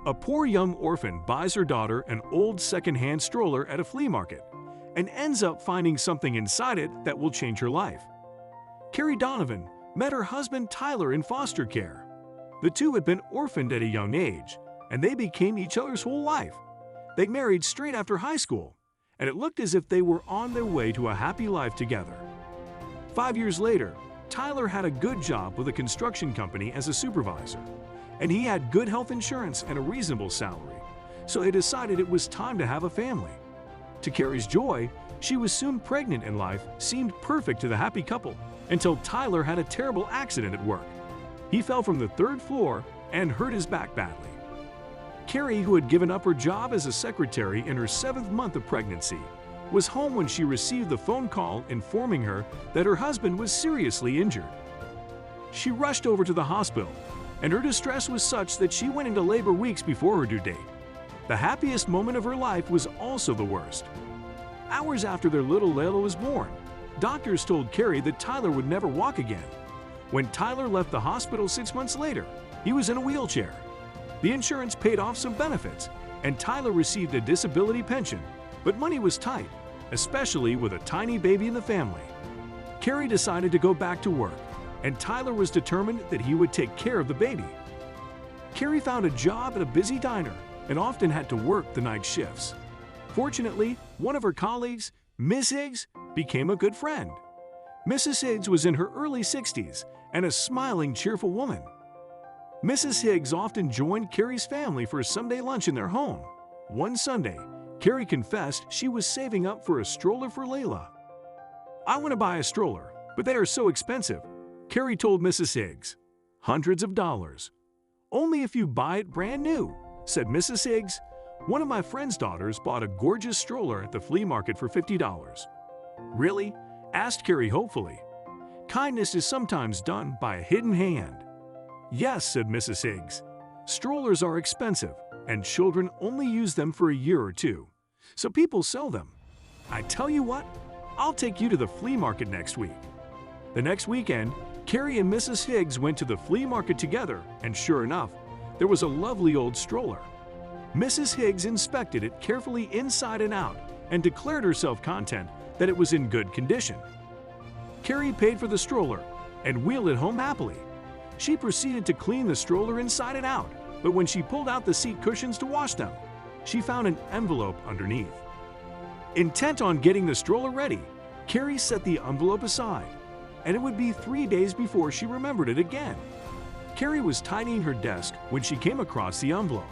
A poor young orphan buys her daughter an old second-hand stroller at a flea market and ends up finding something inside it that will change her life. Carrie Donovan met her husband Tyler in foster care. The two had been orphaned at a young age, and they became each other's whole life. They married straight after high school, and it looked as if they were on their way to a happy life together. 5 years later, Tyler had a good job with a construction company as a supervisor, and he had good health insurance and a reasonable salary, so they decided it was time to have a family. To Carrie's joy, she was soon pregnant and life seemed perfect to the happy couple until Tyler had a terrible accident at work. He fell from the 3rd floor and hurt his back badly. Carrie, who had given up her job as a secretary in her 7th month of pregnancy, was home when she received the phone call informing her that her husband was seriously injured. She rushed over to the hospital, and her distress was such that she went into labor weeks before her due date. The happiest moment of her life was also the worst. Hours after their little Layla was born, doctors told Carrie that Tyler would never walk again. When Tyler left the hospital 6 months later, he was in a wheelchair. The insurance paid off some benefits, and Tyler received a disability pension, but money was tight, especially with a tiny baby in the family. Carrie decided to go back to work, and Tyler was determined that he would take care of the baby. Carrie found a job at a busy diner and often had to work the night shifts. Fortunately, one of her colleagues, Miss Higgs, became a good friend. Mrs. Higgs was in her early 60s and a smiling, cheerful woman. Mrs. Higgs often joined Carrie's family for a Sunday lunch in their home. One Sunday, Carrie confessed she was saving up for a stroller for Layla. "I want to buy a stroller, but they are so expensive," Carrie told Mrs. Higgs. "Hundreds of dollars." "Only if you buy it brand new," said Mrs. Higgs. "One of my friend's daughters bought a gorgeous stroller at the flea market for $50. "Really?" asked Carrie hopefully. "Kindness is sometimes done by a hidden hand." "Yes," said Mrs. Higgs. "Strollers are expensive, and children only use them for a year or two, so people sell them. I tell you what, I'll take you to the flea market next week." The next weekend, Carrie and Mrs. Higgs went to the flea market together, and sure enough, there was a lovely old stroller. Mrs. Higgs inspected it carefully inside and out and declared herself content that it was in good condition. Carrie paid for the stroller and wheeled it home happily. She proceeded to clean the stroller inside and out, but when she pulled out the seat cushions to wash them, she found an envelope underneath. Intent on getting the stroller ready, Carrie set the envelope aside, and it would be 3 days before she remembered it again. Carrie was tidying her desk when she came across the envelope.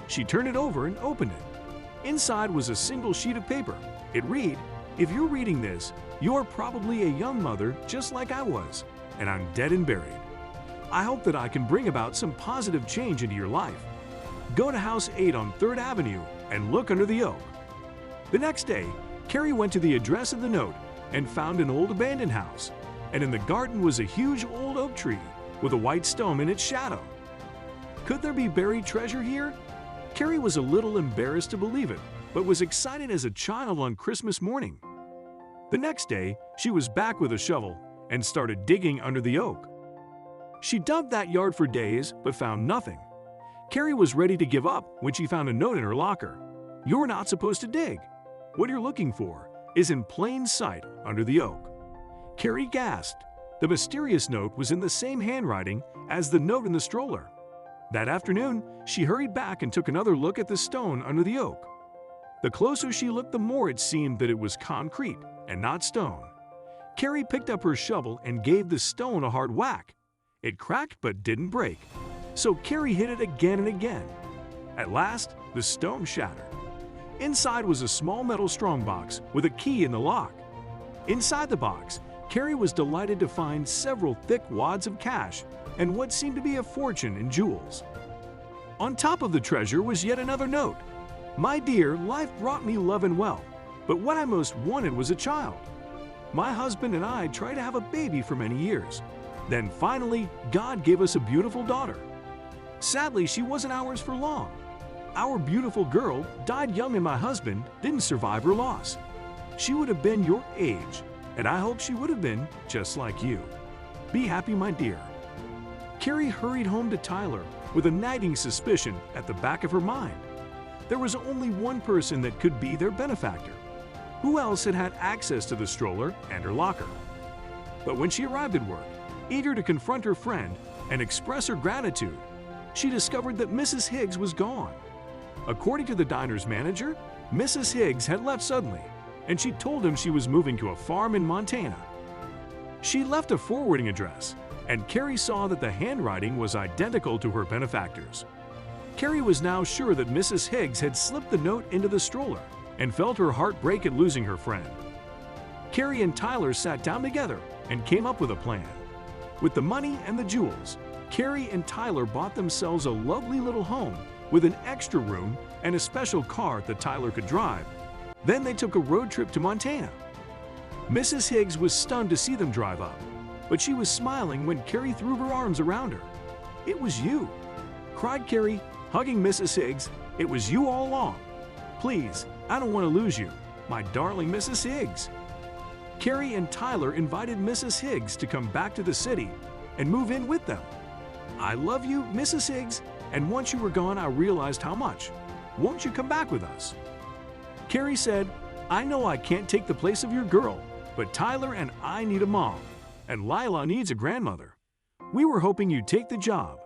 She turned it over and opened it. Inside was a single sheet of paper. It read, "If you're reading this, you're probably a young mother just like I was, and I'm dead and buried. I hope that I can bring about some positive change into your life. Go to House 8 on 3rd Avenue and look under the oak." The next day, Carrie went to the address of the note and found an old abandoned house, and in the garden was a huge old oak tree with a white stone in its shadow. Could there be buried treasure here? Carrie was a little embarrassed to believe it, but was excited as a child on Christmas morning. The next day, she was back with a shovel and started digging under the oak. She dug that yard for days but found nothing. Carrie was ready to give up when she found a note in her locker. "You're not supposed to dig. What you're looking for is in plain sight under the oak." Carrie gasped. The mysterious note was in the same handwriting as the note in the stroller. That afternoon, she hurried back and took another look at the stone under the oak. The closer she looked, the more it seemed that it was concrete and not stone. Carrie picked up her shovel and gave the stone a hard whack. It cracked but didn't break, so Carrie hit it again and again. At last, the stone shattered. Inside was a small metal strongbox with a key in the lock. Inside the box, Carrie was delighted to find several thick wads of cash and what seemed to be a fortune in jewels. On top of the treasure was yet another note. "My dear, life brought me love and wealth, but what I most wanted was a child. My husband and I tried to have a baby for many years. Then finally, God gave us a beautiful daughter. Sadly, she wasn't ours for long. Our beautiful girl died young and my husband didn't survive her loss. She would have been your age, and I hope she would have been just like you. Be happy, my dear." Carrie hurried home to Tyler with a nagging suspicion at the back of her mind. There was only one person that could be their benefactor. Who else had had access to the stroller and her locker? But when she arrived at work, eager to confront her friend and express her gratitude, she discovered that Mrs. Higgs was gone. According to the diner's manager, Mrs. Higgs had left suddenly, and she told him she was moving to a farm in Montana. She left a forwarding address, and Carrie saw that the handwriting was identical to her benefactor's. Carrie was now sure that Mrs. Higgs had slipped the note into the stroller and felt her heart break at losing her friend. Carrie and Tyler sat down together and came up with a plan. With the money and the jewels, Carrie and Tyler bought themselves a lovely little home with an extra room and a special car that Tyler could drive. Then they took a road trip to Montana. Mrs. Higgs was stunned to see them drive up, but she was smiling when Carrie threw her arms around her. "It was you," cried Carrie, hugging Mrs. Higgs. "It was you all along. Please, I don't want to lose you, my darling Mrs. Higgs." Carrie and Tyler invited Mrs. Higgs to come back to the city and move in with them. "I love you, Mrs. Higgs, and once you were gone, I realized how much. Won't you come back with us?" Carrie said, "I know I can't take the place of your girl, but Tyler and I need a mom, and Lila needs a grandmother. We were hoping you'd take the job."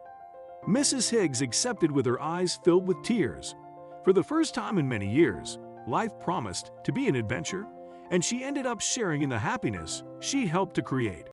Mrs. Higgs accepted with her eyes filled with tears. For the first time in many years, life promised to be an adventure, and she ended up sharing in the happiness she helped to create.